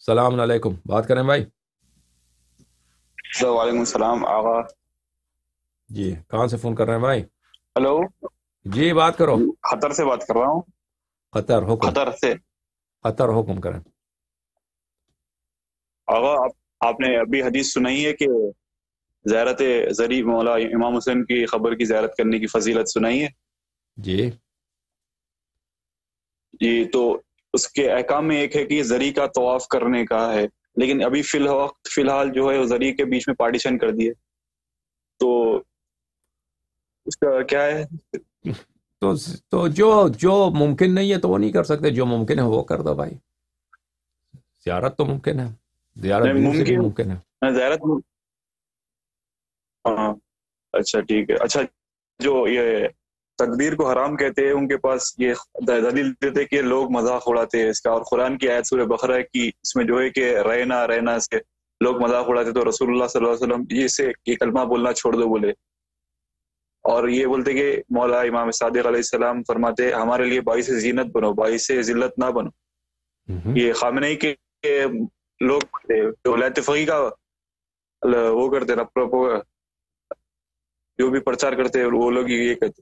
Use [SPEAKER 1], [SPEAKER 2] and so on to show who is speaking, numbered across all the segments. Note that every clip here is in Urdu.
[SPEAKER 1] السلام علیکم، بات کریں بھائی؟
[SPEAKER 2] وعلیکم السلام آغا.
[SPEAKER 1] جی، کہاں سے فون کر رہے ہیں بھائی؟
[SPEAKER 2] ہلو.
[SPEAKER 1] جی بات کرو.
[SPEAKER 2] قطر سے بات کر رہا ہوں.
[SPEAKER 1] قطر حکم.
[SPEAKER 2] قطر سے.
[SPEAKER 1] قطر حکم کریں.
[SPEAKER 2] آغا آپ نے ابھی حدیث سنائی ہے کہ زیارت زری مولا امام حسین کی خبر کی زیارت کرنے کی فضیلت سنائی ہے.
[SPEAKER 1] جی
[SPEAKER 2] جی تو اس کے احکام میں ایک ہے کہ زری کا طواف کرنے کا ہے، لیکن ابھی فی الحال جو ہے وہ زری کے بیچ میں پارٹیشن کر دیے، تو اس کا کیا ہے؟
[SPEAKER 1] تو تو جو ممکن نہیں ہے تو وہ نہیں کر سکتے، جو ممکن ہے وہ کر دو بھائی. زیارت تو ممکن ہے، زیارت
[SPEAKER 2] نہیں
[SPEAKER 1] دور سے بھی
[SPEAKER 2] ممکن
[SPEAKER 1] ممکن ہے.
[SPEAKER 2] زیارت. ہاں. اچھا ٹھیک ہے. اچھا، جو یہ تکبیر کو حرام کہتے ہیں ان کے پاس یہ دلیل دیتے کہ لوگ مذاق اڑاتے ہیں اس کا، اور قرآن کی آیت سورہ بقرہ کی اس میں جو ہے کہ رہنا رہنا اس کے لوگ مذاق اڑاتے، تو رسول اللہ صلی اللہ علیہ وسلم یہ سے یہ کلمہ بولنا چھوڑ دو بولے، اور یہ بولتے کہ مولا امام صادق علیہ السلام فرماتے ہمارے لیے باعث زینت بنو، باعث ذلت نہ بنو.
[SPEAKER 1] ہوں.
[SPEAKER 2] یہ خامنئی کے لوگ جو ولایت فقیہ کا وہ کرتے نا، جو بھی پرچار کرتے ہیں وہ لوگ یہ کہتے.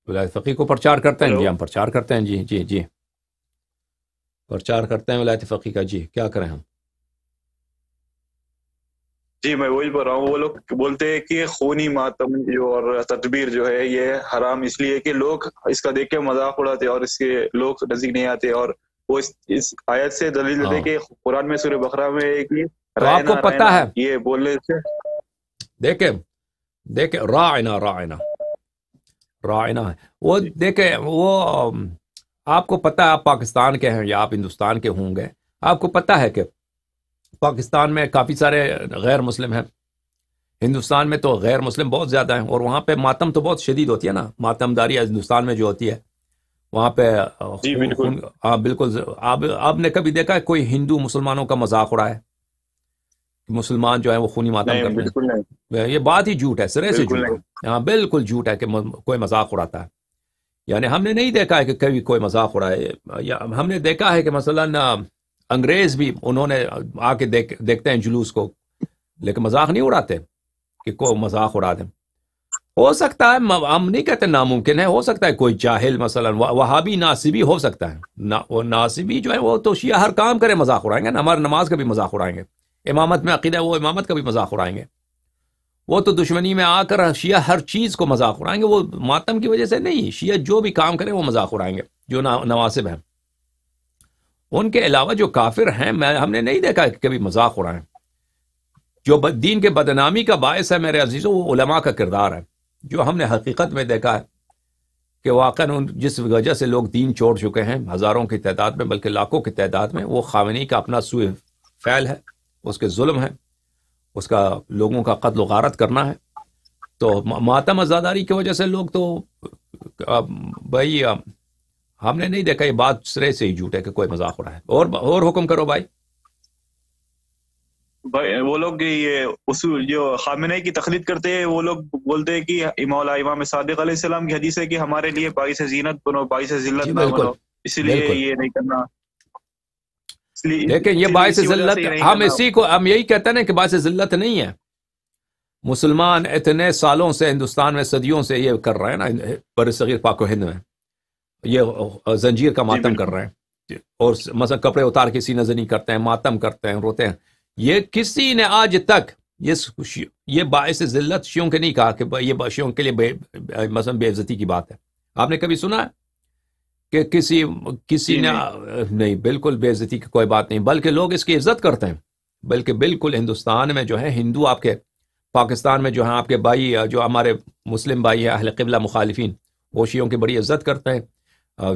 [SPEAKER 1] ولایت فقیہ کو پرچار کرتے ہیں؟
[SPEAKER 2] ہلو.
[SPEAKER 1] جی ہم پرچار کرتے ہیں، جی جی جی پرچار کرتے ہیں ولایت فقیہ کا. جی کیا کریں ہم؟
[SPEAKER 2] جی میں وہی بول رہا ہوں، وہ لوگ بولتے ہیں کہ خونی ماتم جو اور تدبیر جو ہے یہ حرام اس لیے کہ لوگ اس کا دیکھ کے مذاق اڑاتے اور اس کے لوگ نزدیک نہیں آتے، اور وہ اس آیت سے دلیل دیتے
[SPEAKER 1] ہاں،
[SPEAKER 2] کہ قرآن میں سورہ بقرہ میں ایک یہ
[SPEAKER 1] تو آپ کو
[SPEAKER 2] رہنا
[SPEAKER 1] پتہ
[SPEAKER 2] رہنا
[SPEAKER 1] ہے،
[SPEAKER 2] یہ بولنے سے.
[SPEAKER 1] دیکھیں دیکھیں راعنا راعنا راعنا ہے وہ.
[SPEAKER 2] جی
[SPEAKER 1] دیکھیں وہ آپ کو پتہ ہے، آپ پاکستان کے ہیں یا آپ ہندوستان کے ہوں گے، آپ کو پتہ ہے کہ پاکستان میں کافی سارے غیر مسلم ہیں، ہندوستان میں تو غیر مسلم بہت زیادہ ہیں، اور وہاں پہ ماتم تو بہت شدید ہوتی ہے نا، ماتم داری ہندوستان میں جو ہوتی ہے وہاں پہ
[SPEAKER 2] جی
[SPEAKER 1] خون
[SPEAKER 2] بالکل.
[SPEAKER 1] خون. ہاں بالکل. آپ نے کبھی دیکھا ہے کوئی ہندو مسلمانوں کا مذاق اڑائے؟ مسلمان جو ہے وہ خونی ماتم
[SPEAKER 2] نہیں
[SPEAKER 1] کرتے
[SPEAKER 2] بالکل نہیں.
[SPEAKER 1] ہیں؟ یہ بات ہی جھوٹ ہے، سرے سے
[SPEAKER 2] بالکل
[SPEAKER 1] جھوٹ
[SPEAKER 2] نہیں.
[SPEAKER 1] ہے. ہاں بالکل جھوٹ ہے کہ کوئی مذاق اڑاتا ہے. یعنی ہم نے نہیں دیکھا ہے کہ کبھی کوئی مذاق اڑائے، یا ہم نے دیکھا ہے کہ مثلا انگریز بھی انہوں نے آ کے دیکھتے ہیں جلوس کو، لیکن مذاق نہیں اڑاتے کہ کوئی مذاق اڑا دیں. ہو سکتا ہے، ہم نہیں کہتے ناممکن ہے، ہو سکتا ہے کوئی جاہل مثلا وہابی ناصبی ہو سکتا ہے. وہ ناصبی جو ہے وہ تو شیعہ ہر کام کرے مذاق اڑائیں گے نا، ہماری نماز کا بھی مذاق اڑائیں گے، امامت میں عقیدہ وہ امامت کا بھی مذاق اڑائیں گے. وہ تو دشمنی میں آ کر شیعہ ہر چیز کو مذاق اڑائیں گے، وہ ماتم کی وجہ سے نہیں. شیعہ جو بھی کام کرے وہ مذاق اڑائیں گے، جو نواسب ہیں. ان کے علاوہ جو کافر ہیں ہم نے نہیں دیکھا کہ کبھی مذاق اڑائیں. جو دین کے بدنامی کا باعث ہے میرے عزیزوں، وہ علماء کا کردار ہے، جو ہم نے حقیقت میں دیکھا ہے کہ واقعاً جس وجہ سے لوگ دین چھوڑ چکے ہیں ہزاروں کی تعداد میں بلکہ لاکھوں کی تعداد میں، وہ خامنئی کا اپنا سوء فعل ہے، اس کے ظلم ہے، اس کا لوگوں کا قتل و غارت کرنا ہے. تو ماتم ازاداری کی وجہ سے لوگ تو بھائی ہم نے نہیں دیکھا، یہ بات سرے سے ہی جھوٹ ہے کہ کوئی مذاق اڑا ہے. اور حکم کرو بھائی.
[SPEAKER 2] بھائی وہ لوگ یہ اصول جو خامنئی کی تقلید کرتے ہیں وہ لوگ بولتے ہیں کہ مولا امام صادق علیہ السلام کی حدیث ہے کہ ہمارے لیے باعث زینت بنو، باعث
[SPEAKER 1] جی
[SPEAKER 2] ذلت نہ
[SPEAKER 1] بالکل
[SPEAKER 2] بنو، اسی لیے
[SPEAKER 1] بالکل.
[SPEAKER 2] یہ نہیں کرنا. اس لیے
[SPEAKER 1] دیکھیں یہ باعث
[SPEAKER 2] اسی وجہ سے
[SPEAKER 1] ذلت،
[SPEAKER 2] یہ نہیں
[SPEAKER 1] ہم
[SPEAKER 2] کرنا.
[SPEAKER 1] اسی کو ہم یہی کہتے ہیں نا کہ باعث ذلت نہیں ہے. مسلمان اتنے سالوں سے ہندوستان میں صدیوں سے یہ کر رہے ہیں نا، بر صغیر پاک و ہند میں یہ زنجیر کا
[SPEAKER 2] جی
[SPEAKER 1] ماتم کر
[SPEAKER 2] بالکل.
[SPEAKER 1] رہے ہیں، اور مثلا کپڑے اتار کے سینہ زنی کرتے ہیں، ماتم کرتے ہیں، روتے ہیں. یہ کسی نے آج تک یہ باعث ذلت شیعوں کے نہیں کہا کہ یہ شیعوں کے لیے مثلا بے عزتی کی بات ہے. آپ نے کبھی سنا ہے کہ کسی
[SPEAKER 2] جی
[SPEAKER 1] نے؟
[SPEAKER 2] نہیں.
[SPEAKER 1] نہیں، بالکل بے عزتی کی کوئی بات نہیں، بلکہ لوگ اس کی عزت کرتے ہیں. بلکہ بالکل ہندوستان میں جو ہے ہندو آپ کے، پاکستان میں جو ہیں آپ کے بھائی، جو ہمارے مسلم بھائی ہیں اہل قبلہ مخالفین، وہ شیعوں کی بڑی عزت کرتے ہیں،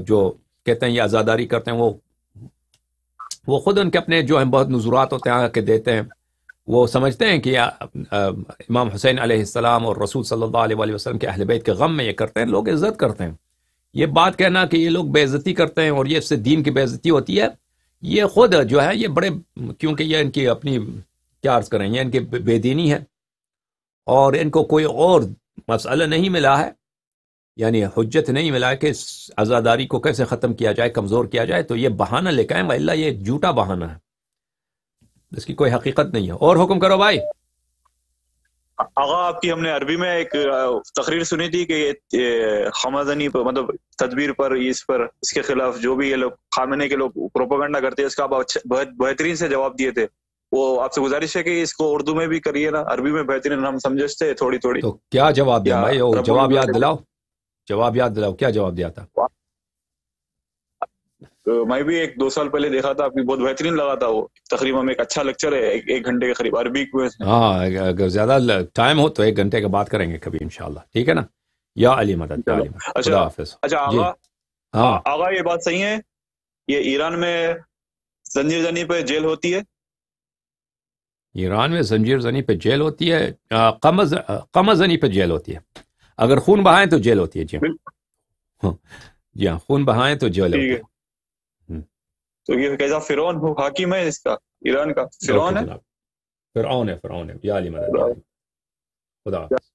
[SPEAKER 1] جو کہتے ہیں یہ عزاداری کرتے ہیں. وہ خود ان کے اپنے جو ہیں بہت نظرات ہوتے ہیں آ کے دیتے ہیں. وہ سمجھتے ہیں کہ امام حسین علیہ السلام اور رسول صلی اللہ علیہ وآلہ وسلم کے اہل بیت کے غم میں یہ کرتے ہیں، لوگ عزت کرتے ہیں. یہ بات کہنا کہ یہ لوگ بے عزتی کرتے ہیں اور یہ اس سے دین کی بے عزتی ہوتی ہے، یہ خود جو ہے یہ بڑے، کیونکہ یہ ان کی اپنی کیا عرض کریں، یہ ان کی بے دینی ہے، اور ان کو کوئی اور مسئلہ نہیں ملا ہے یعنی حجت نہیں ملا کہ اس عزاداری کو کیسے ختم کیا جائے، کمزور کیا جائے، تو یہ بہانہ لے کے آئیں گا، اللہ یہ جھوٹا بہانہ ہے، اس کی کوئی حقیقت نہیں ہے۔ اور حکم کرو بھائی۔
[SPEAKER 2] آغا آپ کی ہم نے عربی میں ایک تقریر سنی تھی کہ یہ خامزنی پر مطلب تدبیر پر اس کے خلاف جو بھی یہ لوگ خامنہ کے لوگ پروپیگنڈا کرتے ہیں، اس کا آپ بہت بہترین سے جواب دیے تھے۔ وہ آپ سے گزارش ہے کہ اس کو اردو میں بھی کریے نا، عربی میں بہترین ہم سمجھتے ہیں تھوڑی تھوڑی۔
[SPEAKER 1] تو کیا جواب دیں
[SPEAKER 2] یا
[SPEAKER 1] بھائی؟
[SPEAKER 2] رب
[SPEAKER 1] جواب یاد
[SPEAKER 2] العالمین-
[SPEAKER 1] دلاؤ، جواب یاد دلاؤ، کیا جواب دیا تھا؟
[SPEAKER 2] میں بھی 1-2 سال پہلے دیکھا تھا، آپ کی بہت بہترین لگا تھا وہ تقریبا میں، ایک اچھا لیکچر ہے 1 گھنٹے کے قریب عربی میں۔
[SPEAKER 1] ہاں اگر زیادہ ٹائم ہو تو 1 گھنٹے کا بات کریں گے کبھی انشاءاللہ، ٹھیک ہے نا؟ یا علی مدد، یا علی مدد، خدا
[SPEAKER 2] اچھا
[SPEAKER 1] حافظ۔
[SPEAKER 2] اچھا
[SPEAKER 1] جی
[SPEAKER 2] آغا،
[SPEAKER 1] ہاں،
[SPEAKER 2] آغا یہ بات صحیح ہے یہ ایران میں زنجیر زنی پہ جیل ہوتی ہے؟
[SPEAKER 1] ایران میں زنجیر زنی پہ جیل ہوتی ہے، قمع زنی پہ جیل ہوتی ہے، اگر خون بہائیں تو جیل ہوتی ہے، جی ہاں، جی ہاں، خون بہائیں تو جیل ہوتی
[SPEAKER 2] ٹھیک
[SPEAKER 1] ہے۔
[SPEAKER 2] ہے، تو یہ کیسا فرعون ہو حاکم ہے اس کا، ایران کا فرعون
[SPEAKER 1] اوکے
[SPEAKER 2] ہے؟
[SPEAKER 1] جناب، فرعون ہے، فرعون ہے، یا علی مدد، یا علی مدد، خدا حافظ۔